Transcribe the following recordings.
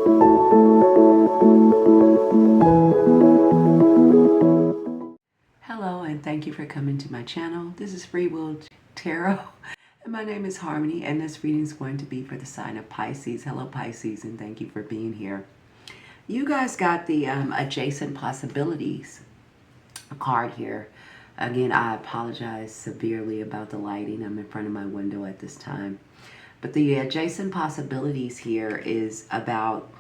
Hello, and thank you for coming to my channel. This is Free Will Tarot, and my name is Harmony, and this reading is going to be for the sign of Pisces. Hello, Pisces, and thank you for being here. You guys got the adjacent possibilities card here. Again, I apologize severely about the lighting. I'm in front of my window at this time. But the adjacent possibilities here is about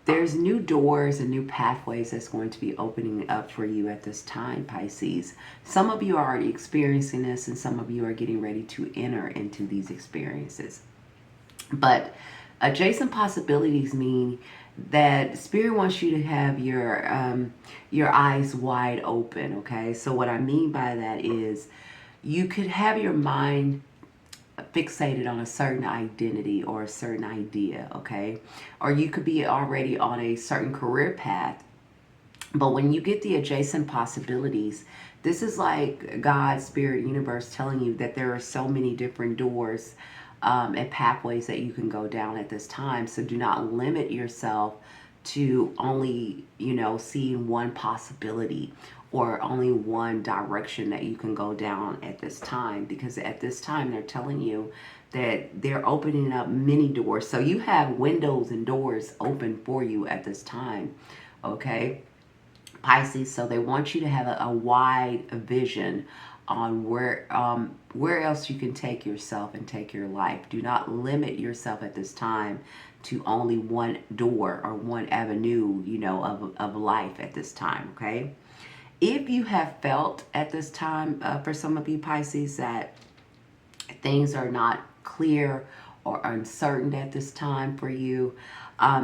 there's new doors and new pathways that's going to be opening up for you at this time, Pisces. Some of you are already experiencing this, and some of you are getting ready to enter into these experiences. But adjacent possibilities mean that Spirit wants you to have your eyes wide open, okay? So what I mean by that is you could have your mind fixated on a certain identity or a certain idea, okay? Or you could be already on a certain career path. But when you get the adjacent possibilities, this is like God, Spirit, Universe telling you that there are so many different doors and pathways that you can go down at this time. So do not limit yourself to only, seeing one possibility or only one direction that you can go down at this time, because at this time they're telling you that they're opening up many doors. So you have windows and doors open for you at this time, okay, Pisces. So they want you to have a wide vision on where else you can take yourself and take your life. Do not limit yourself at this time to only one door or one avenue, of life at this time, okay? If you have felt at this time, for some of you Pisces, that things are not clear or uncertain at this time for you,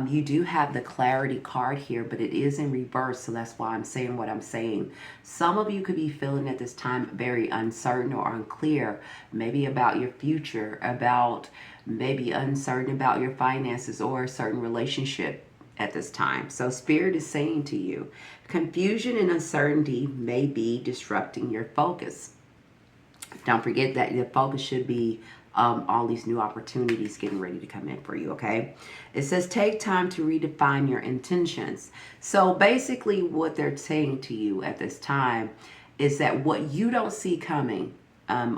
you do have the clarity card here, but it is in reverse, so that's why I'm saying what I'm saying. Some of you could be feeling at this time very uncertain or unclear, maybe about your future, about maybe uncertain about your finances or a certain relationship at this time. So Spirit is saying to you, confusion and uncertainty may be disrupting your focus. Don't forget that your focus should be all these new opportunities getting ready to come in for you, okay? It says take time to redefine your intentions. So basically what they're saying to you at this time is that what you don't see coming,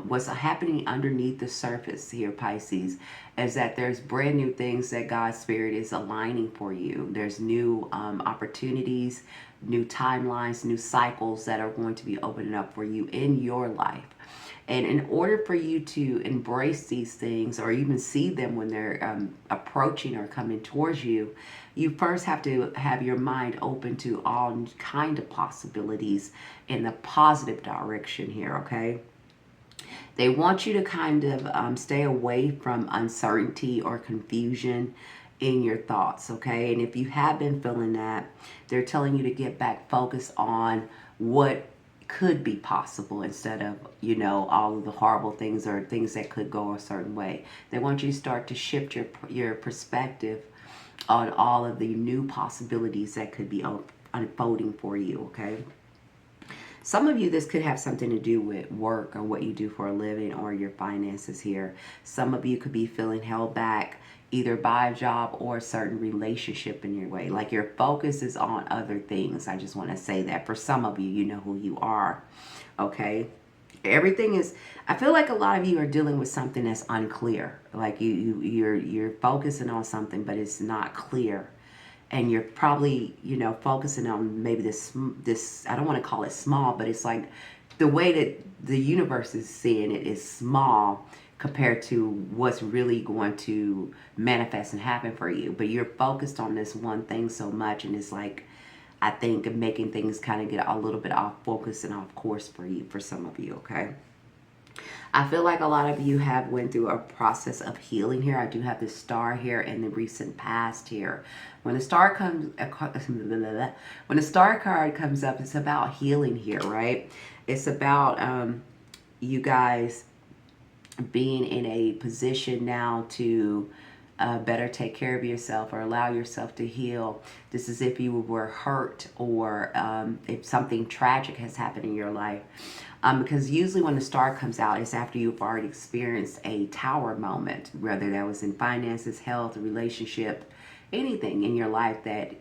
what's happening underneath the surface here, Pisces, is that there's brand new things that God's Spirit is aligning for you. There's new opportunities, new timelines, new cycles that are going to be opening up for you in your life. And in order for you to embrace these things or even see them when they're approaching or coming towards you, you first have to have your mind open to all kind of possibilities in the positive direction here, okay? They want you to kind of stay away from uncertainty or confusion in your thoughts, okay? And if you have been feeling that, they're telling you to get back focused on what could be possible instead of, all of the horrible things or things that could go a certain way. They want you to start to shift your perspective on all of the new possibilities that could be unfolding for you, okay? Some of you, this could have something to do with work or what you do for a living or your finances here. Some of you could be feeling held back either by a job or a certain relationship in your way. Like your focus is on other things. I just want to say that for some of you, you know who you are, okay? Everything is, I feel like a lot of you are dealing with something that's unclear. Like you're focusing on something, but it's not clear. And you're probably, focusing on maybe this, I don't want to call it small, but it's like the way that the universe is seeing it is small compared to what's really going to manifest and happen for you. But you're focused on this one thing so much, and it's like, I think, making things kind of get a little bit off focus and off course for you, for some of you, okay? I feel like a lot of you have went through a process of healing here. I do have this star here in the recent past here. When the star comes, when the star card comes up, it's about healing here, right? It's about you guys being in a position now to better take care of yourself or allow yourself to heal. This is if you were hurt or if something tragic has happened in your life. Because usually when the star comes out, it's after you've already experienced a tower moment, whether that was in finances, health, relationship, anything in your life that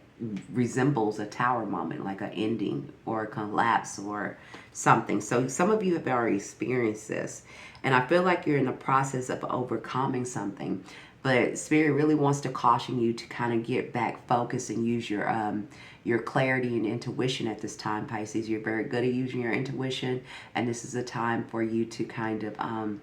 resembles a tower moment, like an ending or a collapse or something. So some of you have already experienced this, and I feel like you're in the process of overcoming something. But Spirit really wants to caution you to kind of get back focused and use your clarity and intuition at this time, Pisces. You're very good at using your intuition, and this is a time for you to kind of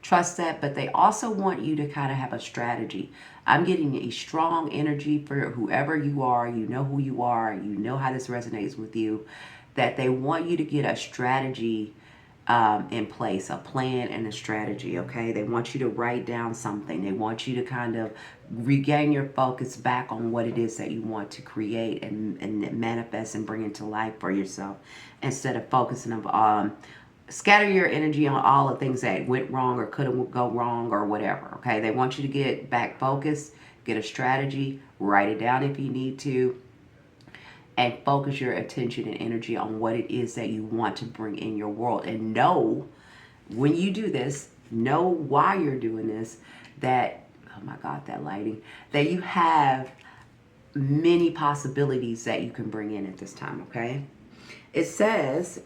trust that. But they also want you to kind of have a strategy. I'm getting a strong energy for whoever you are. You know who you are. You know how this resonates with you. That they want you to get a strategy in place, a plan and a strategy, okay? They want you to write down something. They want you to kind of regain your focus back on what it is that you want to create and manifest and bring into life for yourself, instead of focusing on scatter your energy on all the things that went wrong or could go wrong or whatever, okay? They want you to get back focused, get a strategy, write it down if you need to, and focus your attention and energy on what it is that you want to bring in your world. And know, when you do this, know why you're doing this, that, oh my God, that lighting, that you have many possibilities that you can bring in at this time, okay? It says,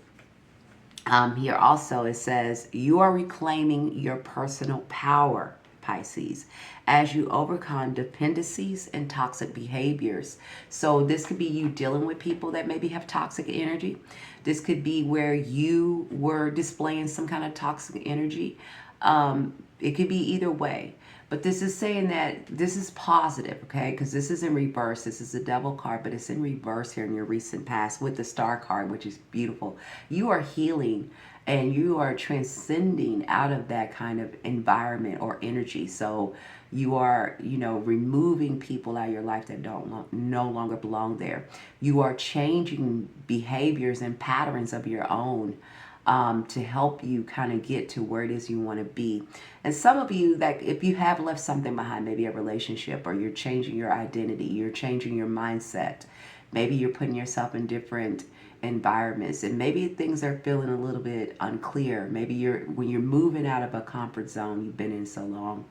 here also, it says, you are reclaiming your personal power, Pisces, as you overcome dependencies and toxic behaviors. So this could be you dealing with people that maybe have toxic energy. This could be where you were displaying some kind of toxic energy. It could be either way. But this is saying that this is positive, okay? Because this is in reverse. This is a devil card, but it's in reverse here in your recent past with the star card, which is beautiful. You are healing and you are transcending out of that kind of environment or energy. So you are, removing people out of your life that no longer belong there. You are changing behaviors and patterns of your own, to help you kind of get to where it is you want to be. And some of you, that if you have left something behind, maybe a relationship, or you're changing your identity, you're changing your mindset, maybe you're putting yourself in different environments, and maybe things are feeling a little bit unclear. Maybe when you're moving out of a comfort zone you've been in so long,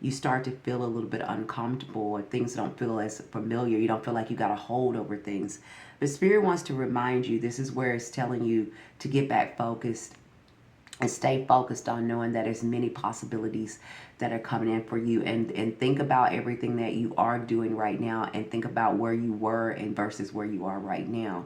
you start to feel a little bit uncomfortable, and things don't feel as familiar. You don't feel like you got a hold over things. But Spirit wants to remind you, this is where it's telling you to get back focused and stay focused on knowing that there's many possibilities that are coming in for you, and think about everything that you are doing right now, and think about where you were and versus where you are right now.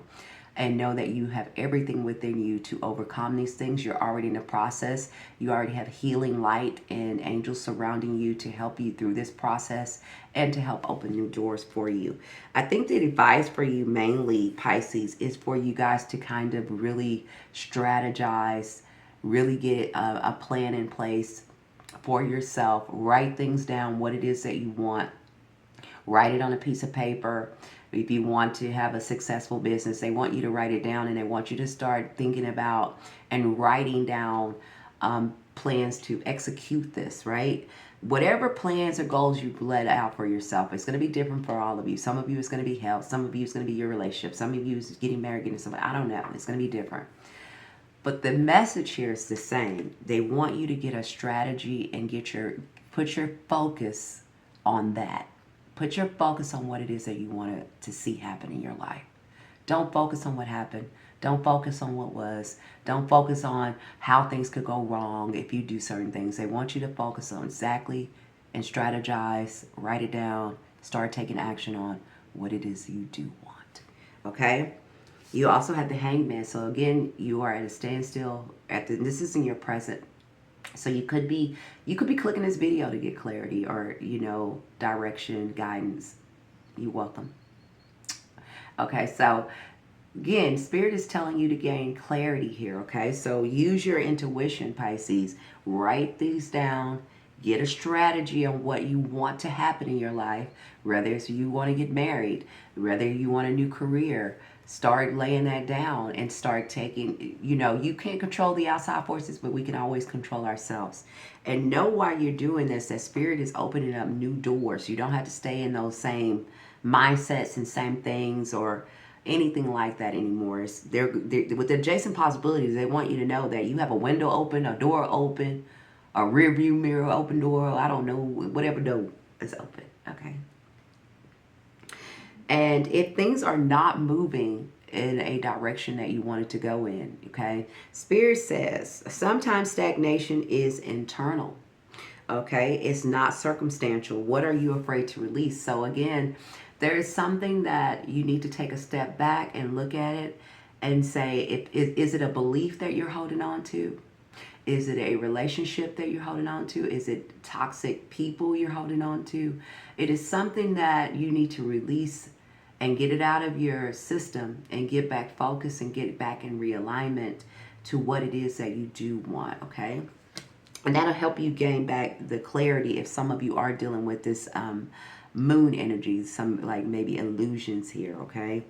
And know that you have everything within you to overcome these things. You're already in the process. You already have healing light and angels surrounding you to help you through this process and to help open new doors for you. I think the advice for you mainly, Pisces, is for you guys to kind of really strategize, really get a plan in place for yourself. Write things down, what it is that you want. Write it on a piece of paper. If you want to have a successful business, they want you to write it down, and they want you to start thinking about and writing down plans to execute this, right? Whatever plans or goals you've laid out for yourself, it's going to be different for all of you. Some of you it's going to be health. Some of you it's going to be your relationship. Some of you is getting married, getting somebody. I don't know. It's going to be different. But the message here is the same. They want you to get a strategy and put your focus on that. Put your focus on what it is that you want to see happen in your life. Don't focus on what happened. Don't focus on what was. Don't focus on how things could go wrong if you do certain things. They want you to focus on exactly and strategize, write it down, start taking action on what it is you do want. Okay? You also have the Hangman. So again, you are at a standstill. This is in your present. So you could be clicking this video to get clarity or, direction, guidance. You're welcome. Okay, so again, Spirit is telling you to gain clarity here, okay? So use your intuition, Pisces. Write these down. Get a strategy on what you want to happen in your life, whether it's you want to get married, whether you want a new career. Start laying that down and start taking, you can't control the outside forces, but we can always control ourselves. And know while you're doing this, that Spirit is opening up new doors. You don't have to stay in those same mindsets and same things or anything like that anymore. They're with the adjacent possibilities, they want you to know that you have a window open, a door open, a rear view mirror open door, I don't know, whatever door is open, okay? And if things are not moving in a direction that you wanted to go in, okay, Spirit says sometimes stagnation is internal. Okay, it's not circumstantial. What are you afraid to release? So again, there is something that you need to take a step back and look at it and say, is it a belief that you're holding on to? Is it a relationship that you're holding on to? Is it toxic people you're holding on to? It is something that you need to release and get it out of your system and get back focused and get back in realignment to what it is that you do want, okay? And that'll help you gain back the clarity if some of you are dealing with this moon energy, some like maybe illusions here, okay?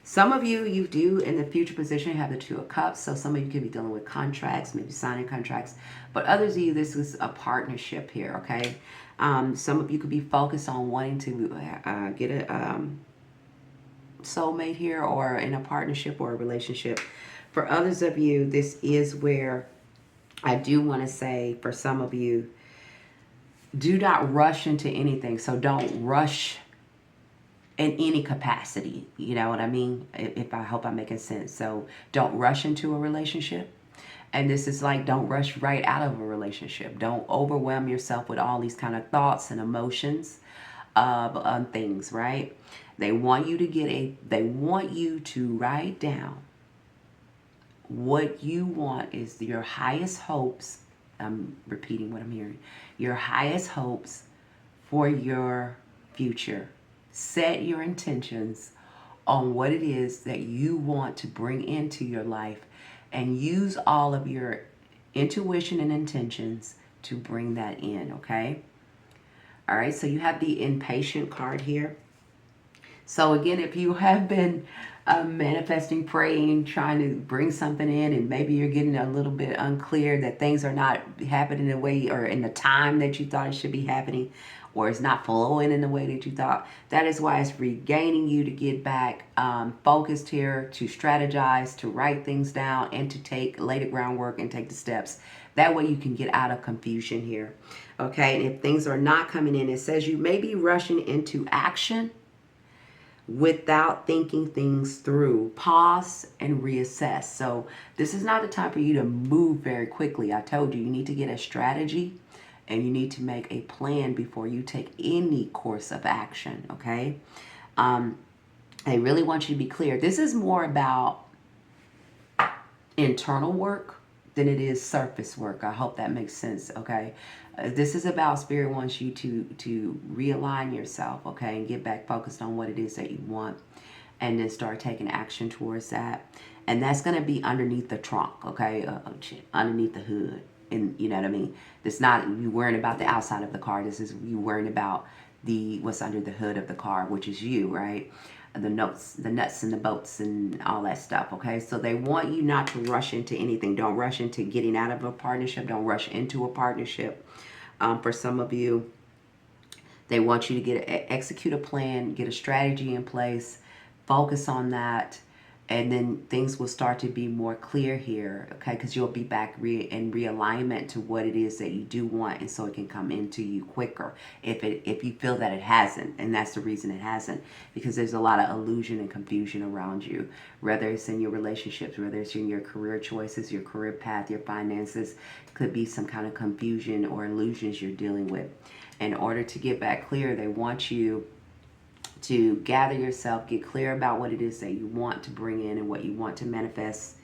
Some of you, you do in the future position have the Two of Cups. So some of you could be dealing with contracts, maybe signing contracts. But others of you, this is a partnership here, okay? Some of you could be focused on wanting to get a soulmate here or in a partnership or a relationship. For others of you, this is where I do want to say for some of you, do not rush into anything. So don't rush in any capacity. You know what I mean? If I hope I'm making sense. So don't rush into a relationship. And this is like, don't rush right out of a relationship. Don't overwhelm yourself with all these kind of thoughts and emotions of things, right? They want you to write down what you want is your highest hopes. I'm repeating what I'm hearing. Your highest hopes for your future. Set your intentions on what it is that you want to bring into your life and use all of your intuition and intentions to bring that in, okay? All right, so you have the impatient card here. So again, if you have been manifesting, praying, trying to bring something in, and maybe you're getting a little bit unclear that things are not happening the way or in the time that you thought it should be happening, or it's not flowing in the way that you thought, that is why it's regaining you to get back focused here, to strategize, to write things down, and to lay the groundwork and take the steps. That way you can get out of confusion here. Okay, and if things are not coming in, it says you may be rushing into action without thinking things through. Pause and reassess. So this is not the time for you to move very quickly. I told you, you need to get a strategy and you need to make a plan before you take any course of action, okay? I really want you to be clear. This is more about internal work than it is surface work. I hope that makes sense, okay? This is about Spirit wants you to realign yourself, okay, and get back focused on what it is that you want, and then start taking action towards that. And that's going to be underneath the trunk, okay, underneath the hood, and you know what I mean. It's not you worrying about the outside of the car. This is you worrying about what's under the hood of the car, which is you, right? The nuts and the bolts and all that stuff, okay? So they want you not to rush into anything. Don't rush into getting out of a partnership. Don't rush into a partnership. For some of you, they want you to execute a plan, get a strategy in place, focus on that, and then things will start to be more clear here, okay? Because you'll be back in realignment to what it is that you do want, and so it can come into you quicker if you feel that it hasn't, and that's the reason it hasn't, because there's a lot of illusion and confusion around you, whether it's in your relationships, whether it's in your career choices, your career path, your finances, could be some kind of confusion or illusions you're dealing with. In order to get back clear, they want you to gather yourself, get clear about what it is that you want to bring in and what you want to manifest.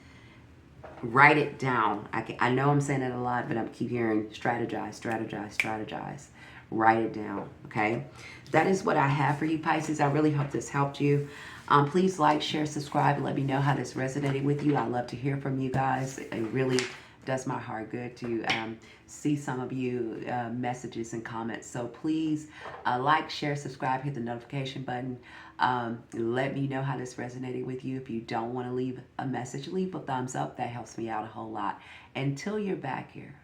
Write it down. I know I'm saying it a lot, but I keep hearing strategize, strategize, strategize. Write it down, okay? That is what I have for you, Pisces. I really hope this helped you. Please like, share, subscribe, and let me know how this resonated with you. I love to hear from you guys. It really does my heart good to see some of you messages and comments. So please like, share, subscribe, hit the notification button. Let me know how this resonated with you. If you don't want to leave a message, leave a thumbs up. That helps me out a whole lot. Until you're back here,